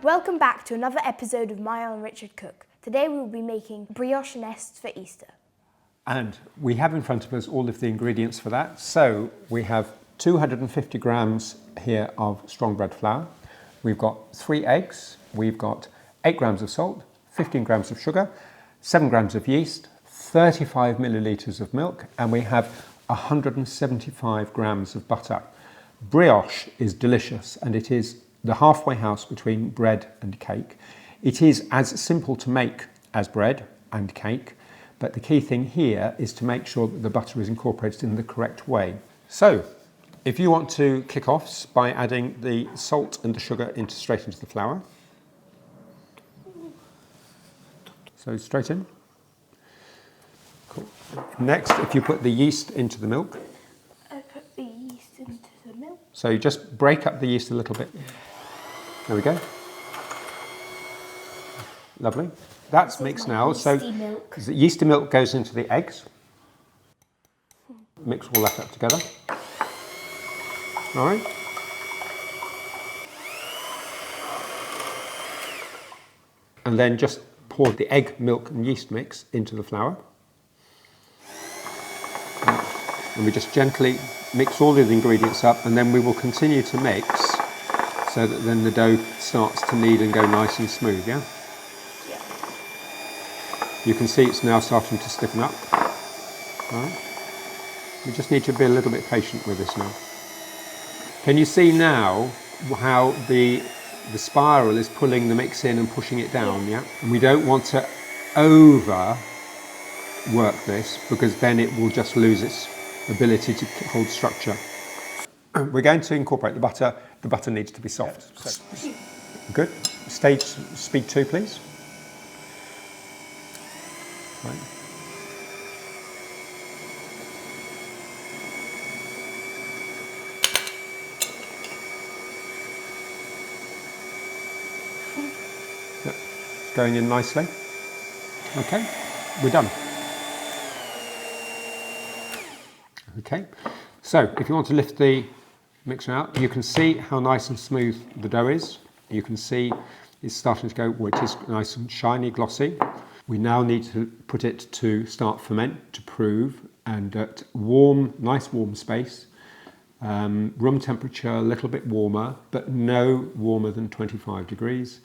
Welcome back to another episode of Maelle and Richard Cook. Today we will be making brioche nests for Easter. And we have in front of us all of the ingredients for that. So we have 250 grams here of strong bread flour. We've got 3 eggs. We've got 8 grams of salt, 15 grams of sugar, 7 grams of yeast, 35 millilitres of milk, and we have 175 grams of butter. Brioche is delicious, and it is the halfway house between bread and cake. It is as simple to make as bread and cake, but the key thing here is to make sure that the butter is incorporated in the correct way. So, if you want to kick off by adding the salt and the sugar straight into the flour. So straight in. Cool. Next, if you put the yeast into the milk. I put the yeast into the milk. So you just break up the yeast a little bit. There we go. Lovely. That's mixed now. So the yeasty milk goes into the eggs. Mix all that up together. All right. And then just pour the egg, milk and yeast mix into the flour. And we just gently mix all of the ingredients up, and then we will continue to mix so that then the dough starts to knead and go nice and smooth, yeah? Yeah. You can see it's now starting to stiffen up. All right. We just need to be a little bit patient with this now. Can you see now how the spiral is pulling the mix in and pushing it down, yeah? And we don't want to over work this because then it will just lose its ability to hold structure. We're going to incorporate the butter. The butter needs to be soft. Yeah, so. Good. Stage speed 2, please. Right. Yeah. It's going in nicely. Okay, we're done. Okay, so if you want to lift the mixer out, you can see how nice and smooth the dough is. You can see it's starting to go, well, it is nice and shiny, glossy. We now need to put it to start ferment, to prove, and at nice warm space, room temperature, a little bit warmer, but no warmer than 25 degrees.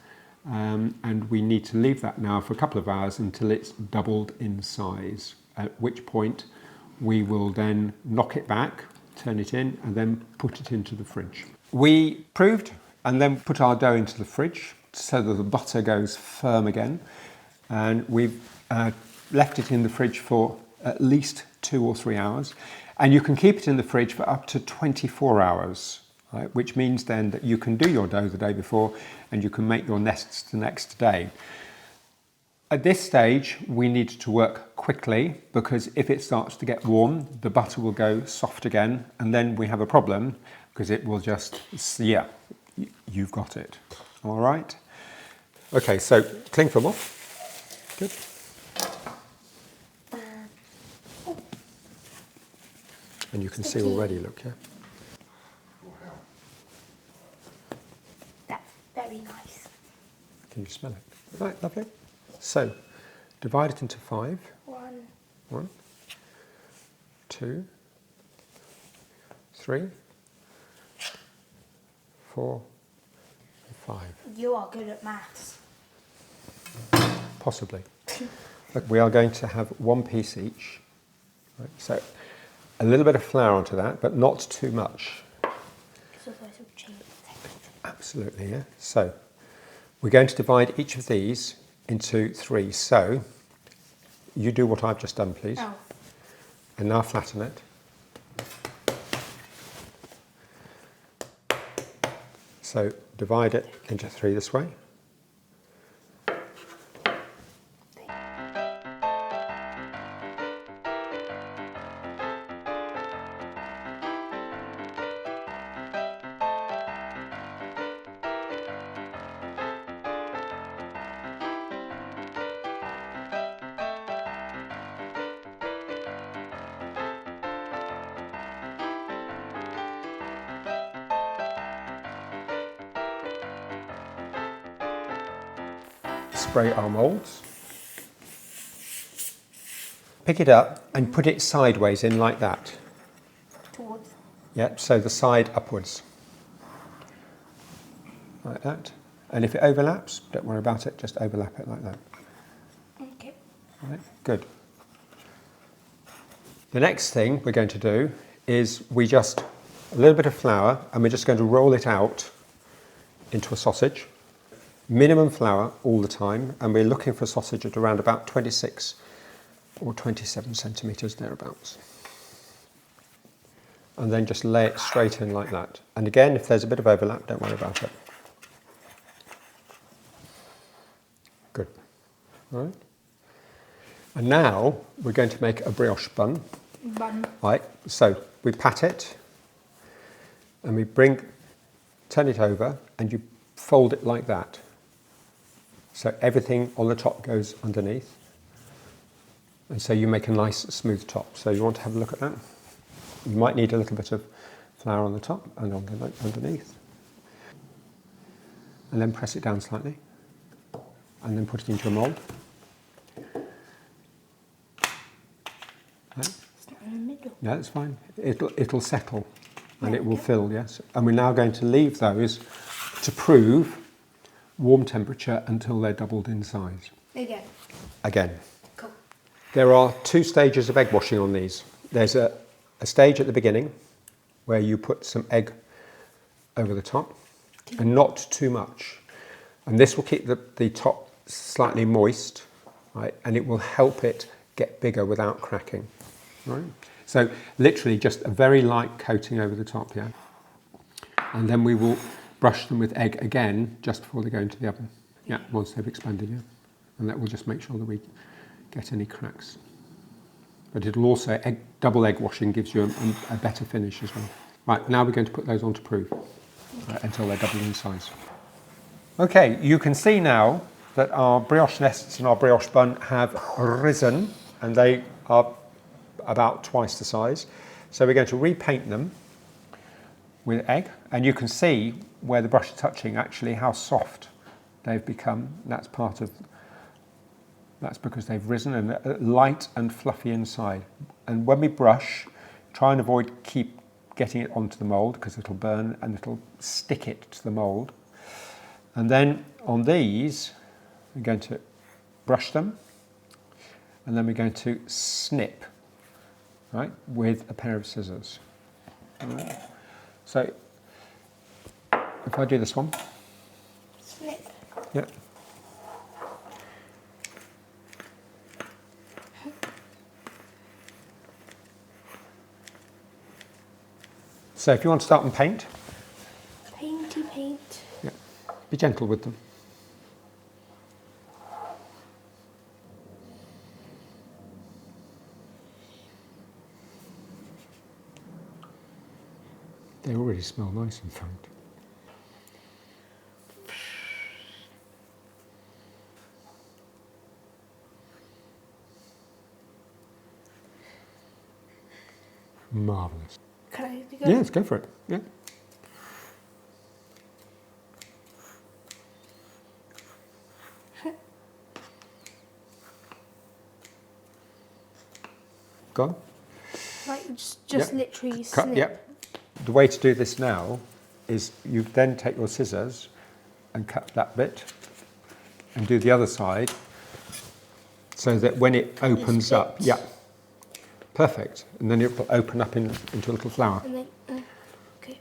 And we need to leave that now for a couple of hours until it's doubled in size, at which point we will then knock it back, turn it in, and then put it into the fridge. We proved and then put our dough into the fridge so that the butter goes firm again. And we've left it in the fridge for at least 2 or 3 hours. And you can keep it in the fridge for up to 24 hours, right? Which means then that you can do your dough the day before and you can make your nests the next day. At this stage, we need to work quickly because if it starts to get warm, the butter will go soft again, and then we have a problem because it will just, yeah, you've got it. All right. Okay, so cling film off. Good. And you can see already, look, yeah. That's very nice. Can you smell it? Right, lovely. So, divide it into 5. 1, 2, 3, 4, 5. You are good at maths. Possibly. Look, we are going to have 1 piece each. Right, so, a little bit of flour onto that, but not too much. Absolutely, yeah. So, we're going to divide each of these into 3. So, you do what I've just done, please. Oh. And now flatten it. So, divide it into 3 this way. spray our moulds. Pick it up and put it sideways in like that. Towards. Yep, so the side upwards. Like that. And if it overlaps, don't worry about it, just overlap it like that. Okay. Right, good. The next thing we're going to do is a little bit of flour, and we're just going to roll it out into a sausage. Minimum flour all the time, and we're looking for a sausage at around about 26 or 27 centimetres thereabouts. And then just lay it straight in like that. And again, if there's a bit of overlap, don't worry about it. Good. All right. And now we're going to make a brioche bun. Right, so we pat it and we turn it over and you fold it like that. So everything on the top goes underneath. And so you make a nice smooth top. So you want to have a look at that. You might need a little bit of flour on the top and underneath. And then press it down slightly. And then put it into a mould. Okay. In the middle. Yeah, that's fine. It'll settle and it will fill, yes. And we're now going to leave those to prove warm temperature until they're doubled in size. Again. Cool. There are 2 stages of egg washing on these. There's a stage at the beginning where you put some egg over the top and not too much. And this will keep the top slightly moist, right? And it will help it get bigger without cracking. Right. So literally just a very light coating over the top, yeah. And then we will brush them with egg again just before they go into the oven. Yeah, once they've expanded, yeah. And that will just make sure that we get any cracks. But it'll also, double egg washing gives you a better finish as well. Right, now we're going to put those on to prove until they're doubled in size. Okay, you can see now that our brioche nests and our brioche bun have risen, and they are about twice the size. So we're going to repaint them with egg, and you can see where the brush is touching actually how soft they've become. That's because they've risen and light and fluffy inside. And when we brush, try and avoid keep getting it onto the mould because it'll burn and it'll stick it to the mould. And then on these, we're going to brush them, and then we're going to snip, right, with a pair of scissors. Right. So if I do this one. Snip. Yeah. So if you want to start and paint. Painty paint. Yeah. Be gentle with them. They already smell nice, in fact. Marvellous. Can I go? Yeah, let's go for it. Yeah. Go on. Like just Yep. literally Cut, snip. yep. The way to do this now is you then take your scissors and cut that bit and do the other side so that when it opens up, yeah, perfect. And then it will open up into a little flower. And then, okay.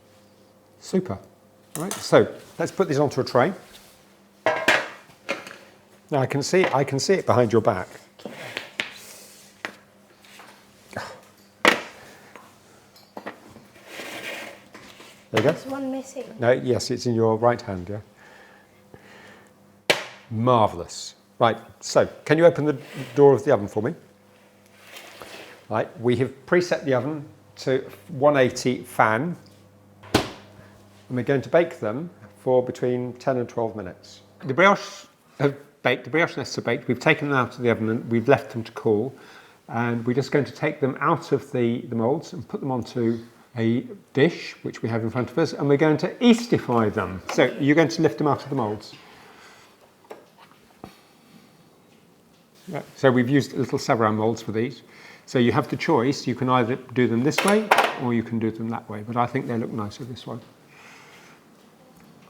Super. All right, so let's put these onto a tray. Now I can see it behind your back. There you go. There's one missing. No, yes, it's in your right hand, yeah. Marvellous. Right, so can you open the door of the oven for me? Right, we have preset the oven to 180 fan, and we're going to bake them for between 10 and 12 minutes. The brioche have baked, the brioche nests are baked. We've taken them out of the oven and we've left them to cool, and we're just going to take them out of the moulds and put them onto a dish which we have in front of us, and we're going to Eastify them. So you're going to lift them out of the moulds. Yeah. So we've used little Savarin moulds for these. So you have the choice, you can either do them this way or you can do them that way, but I think they look nicer this way.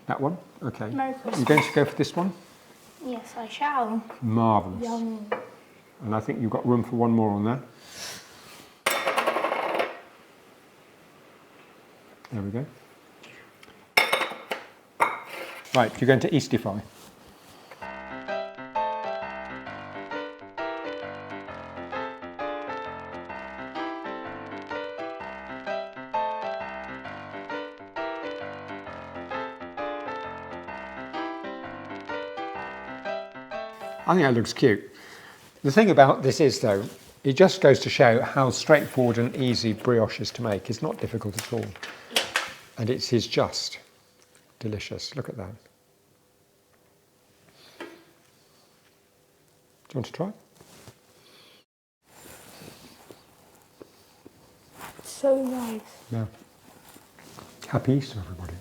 That one? Okay. Merry You're going to go for this one? Yes, I shall. Marvellous. Yum. And I think you've got room for one more on there. There we go. Right, you're going to Eastify. I think that looks cute. The thing about this is, though, it just goes to show how straightforward and easy brioche is to make. It's not difficult at all. And it is just delicious. Look at that. Do you want to try? So nice. Yeah. Happy Easter, everybody.